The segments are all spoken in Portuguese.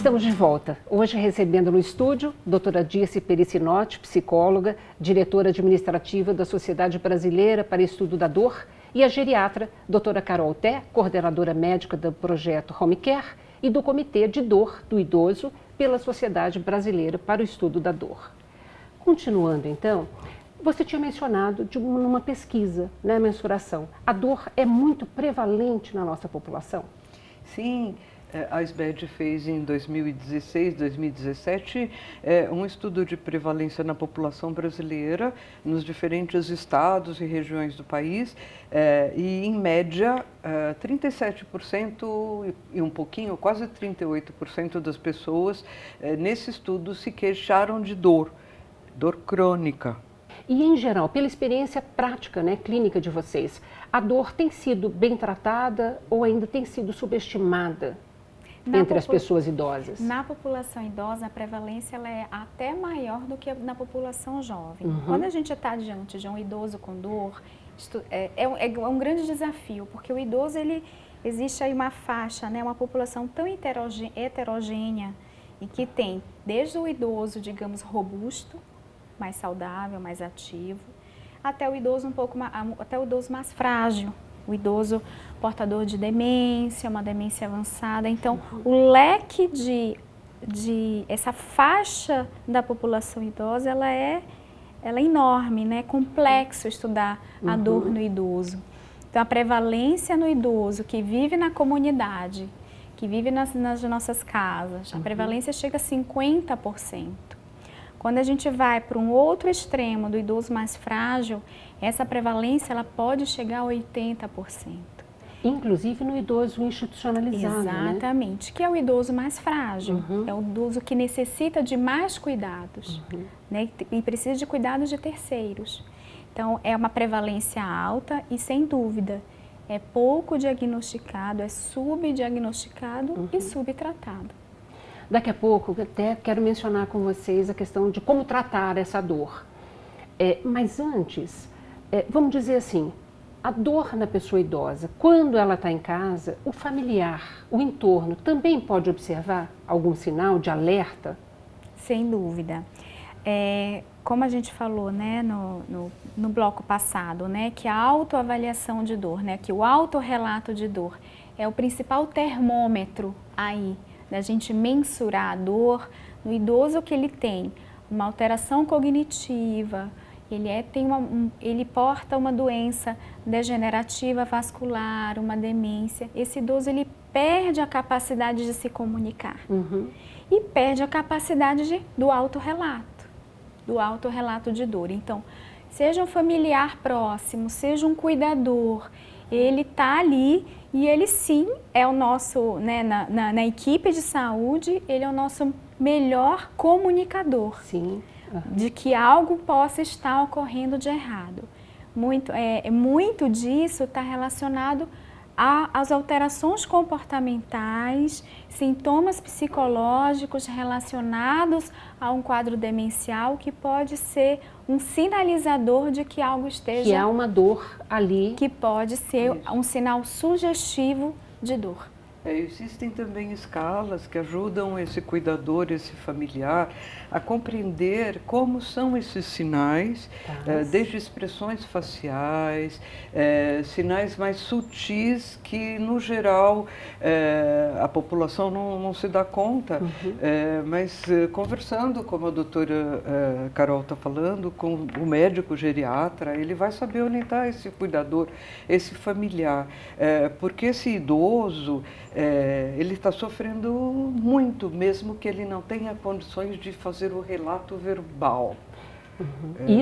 Estamos de volta, hoje recebendo no estúdio doutora Dirce Pericinotti, psicóloga, diretora administrativa da Sociedade Brasileira para Estudo da Dor, e a geriatra doutora Carol Té, coordenadora médica do projeto Home Care e do Comitê de Dor do Idoso pela Sociedade Brasileira para o Estudo da Dor. Continuando então, você tinha mencionado numa pesquisa, né, mensuração, a dor é muito prevalente na nossa população? Sim, a SBED fez em 2016, 2017 um estudo de prevalência na população brasileira, nos diferentes estados e regiões do país, e em média 37% e um pouquinho, quase 38% das pessoas nesse estudo se queixaram de dor crônica. E em geral, pela experiência prática, né, clínica de vocês, a dor tem sido bem tratada ou ainda tem sido subestimada entre as pessoas idosas? Na população idosa, a prevalência ela é até maior do que na população jovem. Quando a gente está diante de um idoso com dor, é um grande desafio, porque o idoso, existe aí uma faixa, né, uma população tão heterogênea, e que tem desde o idoso, digamos, robusto, mais saudável, mais ativo, até o idoso até o idoso mais frágil, o idoso portador de demência, uma demência avançada. Então, o leque essa faixa da população idosa, ela é enorme, né? É complexo estudar a dor no idoso. Então, a prevalência no idoso que vive na comunidade, que vive nas nossas casas, a prevalência chega a 50%. Quando a gente vai para um outro extremo do idoso mais frágil, essa prevalência ela pode chegar a 80%. Inclusive no idoso institucionalizado, exatamente, né? Que é o idoso mais frágil, é o idoso que necessita de mais cuidados, né? E precisa de cuidados de terceiros. Então, é uma prevalência alta e, sem dúvida, é pouco diagnosticado, é subdiagnosticado e subtratado. Daqui a pouco, até quero mencionar com vocês a questão de como tratar essa dor. Mas antes, vamos dizer assim, a dor na pessoa idosa, quando ela está em casa, o familiar, o entorno, também pode observar algum sinal de alerta? Sem dúvida. Como a gente falou, né, no bloco passado, né, que a autoavaliação de dor, né, que o autorrelato de dor é o principal termômetro aí, da gente mensurar a dor no idoso, que ele tem uma alteração cognitiva, ele porta uma doença degenerativa vascular, uma demência. Esse idoso ele perde a capacidade de se comunicar e perde a capacidade do autorrelato de dor. Então, seja um familiar próximo, seja um cuidador, ele está ali e ele sim é o nosso, né, na equipe de saúde, ele é o nosso melhor comunicador. Sim. De que algo possa estar ocorrendo de errado. Muito disso está relacionado às alterações comportamentais, sintomas psicológicos relacionados a um quadro demencial, que pode ser um sinalizador de que algo esteja... Que há uma dor ali. Que pode ser um sinal sugestivo de dor. Existem também escalas que ajudam esse cuidador, esse familiar, a compreender como são esses sinais, desde expressões faciais, sinais mais sutis que, no geral, a população não se dá conta. Mas conversando, como a doutora Carol está falando, com o médico geriatra, ele vai saber orientar esse cuidador, esse familiar, porque esse idoso... ele está sofrendo muito, mesmo que ele não tenha condições de fazer o relato verbal.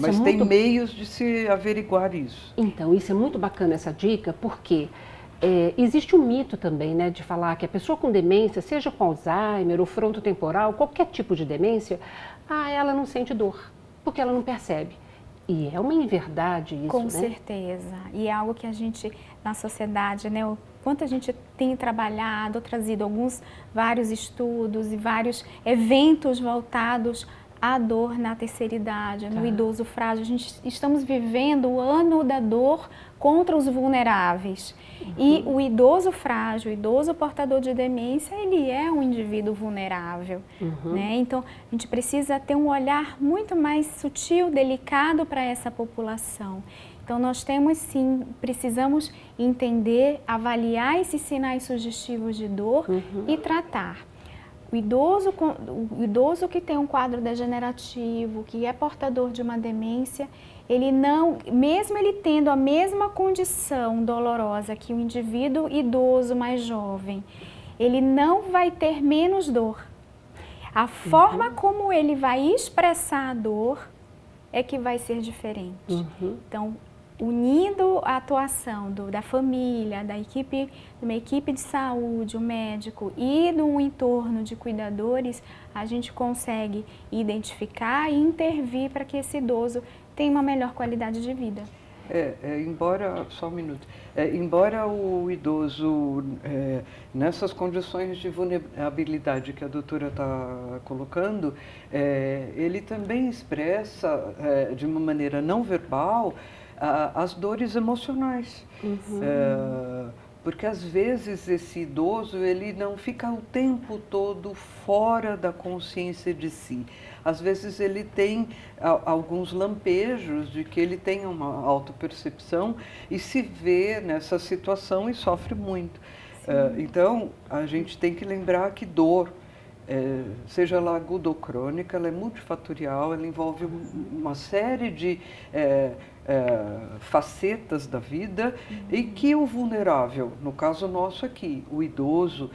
Mas tem meios de se averiguar isso. Então, isso é muito bacana, essa dica, porque existe um mito também, né, de falar que a pessoa com demência, seja com Alzheimer ou frontotemporal, qualquer tipo de demência, ela não sente dor, porque ela não percebe. E é uma inverdade isso, Com né? certeza. E é algo que a gente, na sociedade, né, o quanto a gente tem trabalhado, trazido vários estudos e vários eventos voltados a dor na terceira idade, no idoso frágil. Estamos vivendo o ano da dor contra os vulneráveis. E o idoso frágil, o idoso portador de demência, ele é um indivíduo vulnerável. Né? Então, a gente precisa ter um olhar muito mais sutil, delicado para essa população. Então, nós temos sim, precisamos entender, avaliar esses sinais sugestivos de dor e tratar. O idoso que tem um quadro degenerativo, que é portador de uma demência, ele não, mesmo ele tendo a mesma condição dolorosa que o indivíduo idoso mais jovem, ele não vai ter menos dor. A forma como ele vai expressar a dor é que vai ser diferente. Então, unindo a atuação da família, de uma equipe de saúde, o médico e do entorno de cuidadores, a gente consegue identificar e intervir para que esse idoso tenha uma melhor qualidade de vida. Embora, só um minuto, embora o idoso, nessas condições de vulnerabilidade que a doutora está colocando, ele também expressa de uma maneira não verbal as dores emocionais. Porque às vezes esse idoso ele não fica o tempo todo fora da consciência de si. Às vezes ele tem alguns lampejos de que ele tem uma autopercepção e se vê nessa situação e sofre muito. Então a gente tem que lembrar que dor, seja ela aguda ou crônica, ela é multifatorial, ela envolve uma série de facetas da vida e que o vulnerável, no caso nosso aqui, o idoso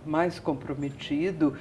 mais comprometido,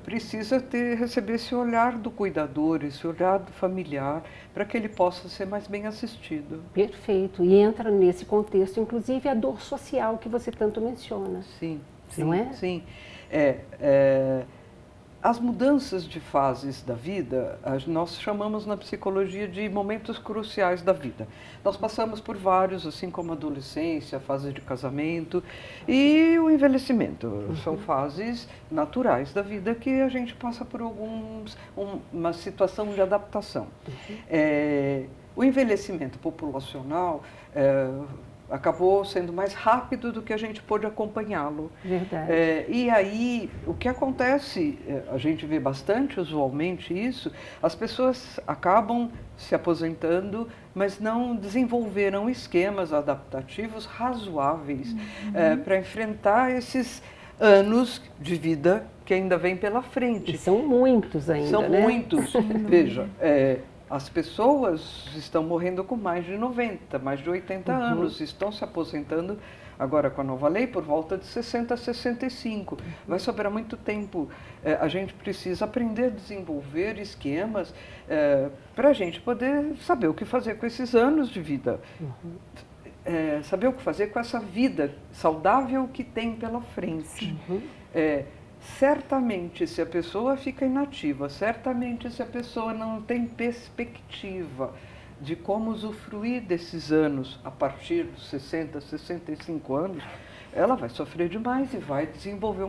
precisa receber esse olhar do cuidador, esse olhar do familiar, para que ele possa ser mais bem assistido. Perfeito. E entra nesse contexto, inclusive, a dor social que você tanto menciona. Sim, não é? Sim. As mudanças de fases da vida, nós chamamos na psicologia de momentos cruciais da vida. Nós passamos por vários, assim como a adolescência, a fase de casamento e o envelhecimento. São fases naturais da vida que a gente passa por uma situação de adaptação. O envelhecimento populacional acabou sendo mais rápido do que a gente pôde acompanhá-lo. Verdade. E aí, o que acontece, a gente vê bastante usualmente isso, as pessoas acabam se aposentando, mas não desenvolveram esquemas adaptativos razoáveis para enfrentar esses anos de vida que ainda vem pela frente. E são muitos ainda, São né? muitos. Veja, as pessoas estão morrendo com mais de 90, mais de 80 anos, estão se aposentando agora com a nova lei por volta de 60 a 65. Vai sobrar muito tempo. A gente precisa aprender a desenvolver esquemas para a gente poder saber o que fazer com esses anos de vida. Saber o que fazer com essa vida saudável que tem pela frente. Certamente, se a pessoa fica inativa, certamente se a pessoa não tem perspectiva de como usufruir desses anos a partir dos 60, 65 anos, ela vai sofrer demais e vai desenvolver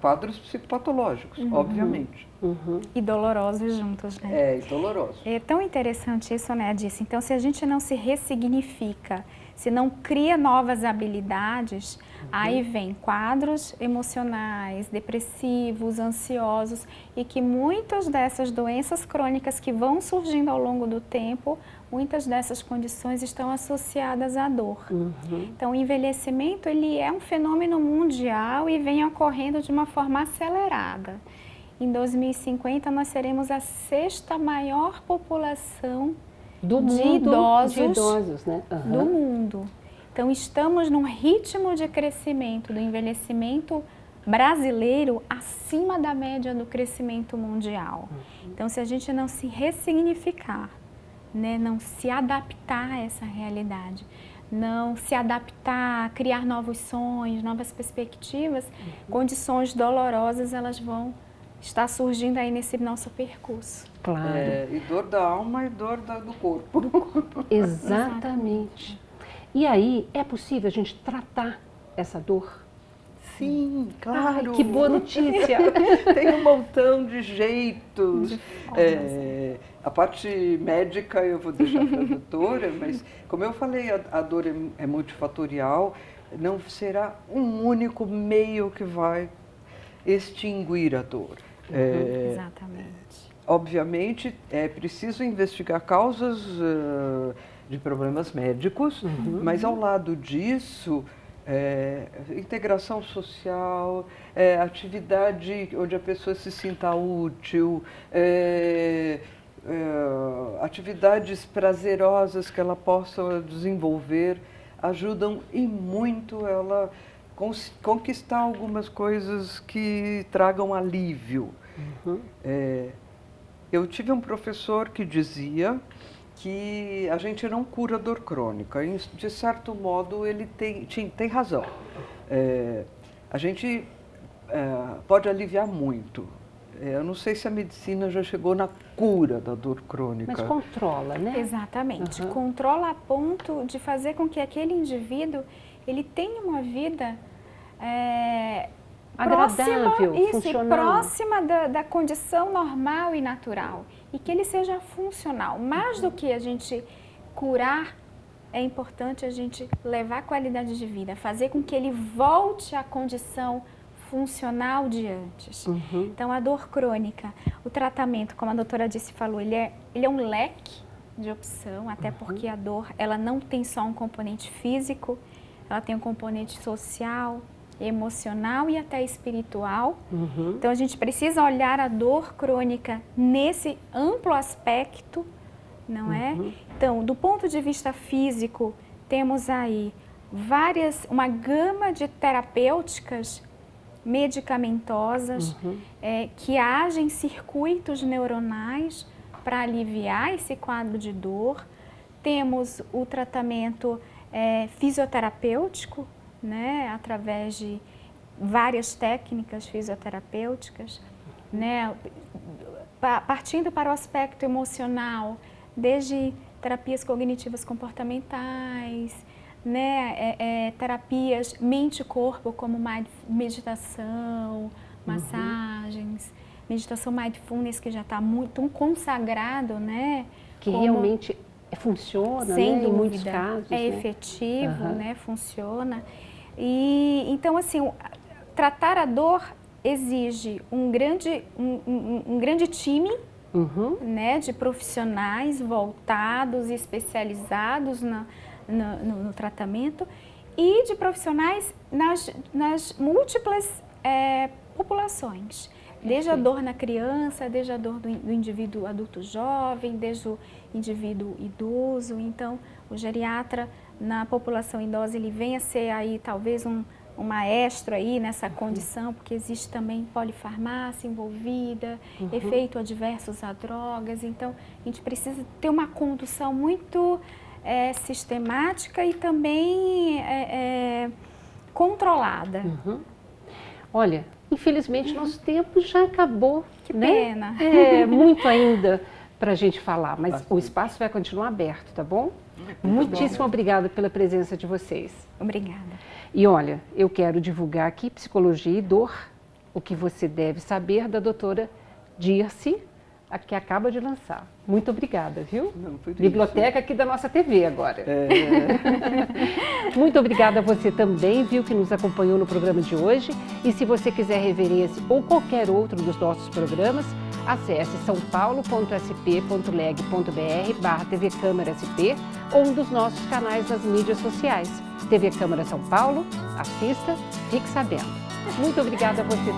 quadros psicopatológicos, obviamente. E dolorosos juntos, né? E dolorosos. É tão interessante isso, né, Dice? Então, se a gente não se ressignifica, se não cria novas habilidades, aí vem quadros emocionais, depressivos, ansiosos, e que muitas dessas doenças crônicas que vão surgindo ao longo do tempo, muitas dessas condições estão associadas à dor. Então, o envelhecimento ele é um fenômeno mundial e vem ocorrendo de uma forma acelerada. Em 2050, nós seremos a 6ª maior população de idosos né? do mundo. Então, estamos num ritmo de crescimento do envelhecimento brasileiro acima da média do crescimento mundial. Então, se a gente não se ressignificar, né, não se adaptar a essa realidade, não se adaptar, criar novos sonhos, novas perspectivas, condições dolorosas elas vão estar surgindo aí nesse nosso percurso. Claro. E dor da alma e dor do corpo. Exatamente. E aí, é possível a gente tratar essa dor? Sim, claro. Ai, que boa notícia. Tem um montão de jeitos. A parte médica eu vou deixar para a doutora, mas como eu falei, a dor é multifatorial, não será um único meio que vai extinguir a dor. Exatamente. Obviamente, é preciso investigar causas de problemas médicos, mas ao lado disso, integração social, atividade onde a pessoa se sinta útil, atividades prazerosas que ela possa desenvolver, ajudam e muito ela conquistar algumas coisas que tragam alívio. Eu tive um professor que dizia que a gente não cura dor crônica. E, de certo modo, ele tem razão. A gente pode aliviar muito. Eu não sei se a medicina já chegou na cura da dor crônica. Mas controla, né? Exatamente. Controla a ponto de fazer com que aquele indivíduo ele tenha uma vida agradável, próxima da condição normal e natural. E que ele seja funcional. Mais do que a gente curar, é importante a gente levar qualidade de vida, fazer com que ele volte à condição funcional de antes. Então, a dor crônica, o tratamento, como a doutora disse, falou, ele é um leque de opção, até porque a dor, ela não tem só um componente físico, ela tem um componente social, emocional e até espiritual. Então, a gente precisa olhar a dor crônica nesse amplo aspecto, não é? Então, do ponto de vista físico, temos aí uma gama de terapêuticas medicamentosas que agem circuitos neuronais para aliviar esse quadro de dor. Temos o tratamento fisioterapêutico, né, através de várias técnicas fisioterapêuticas, né, partindo para o aspecto emocional, desde terapias cognitivas comportamentais, né, terapias mente-corpo, como meditação, massagens, meditação mindfulness, que já está muito consagrado, né? Que realmente funciona, sem né, dúvida, em muitos casos. É efetivo, né, funciona. E, então, assim, tratar a dor exige um grande time, né, de profissionais voltados e especializados no tratamento e de profissionais nas múltiplas populações. Desde a dor na criança, desde a dor do indivíduo adulto jovem, desde o indivíduo idoso. Então, o geriatra na população idosa, ele vem a ser aí talvez um maestro aí nessa condição, porque existe também polifarmácia envolvida, efeito adversos a drogas. Então, a gente precisa ter uma condução muito sistemática e também controlada. Olha, infelizmente nosso tempo já acabou. Que né? pena. Muito ainda para a gente falar, mas o espaço vai continuar aberto, tá bom? Muitíssimo obrigada pela presença de vocês. Obrigada. E olha, eu quero divulgar aqui Psicologia e Dor, o que você deve saber da doutora Dirce, a que acaba de lançar. Muito obrigada, viu? Não, por isso. Biblioteca aqui da nossa TV agora. Muito obrigada a você também, viu, que nos acompanhou no programa de hoje. E se você quiser rever esse ou qualquer outro dos nossos programas, acesse saopaulo.sp.leg.br/TV Câmara SP ou um dos nossos canais nas mídias sociais. TV Câmara São Paulo, assista, fique sabendo. Muito obrigada a você.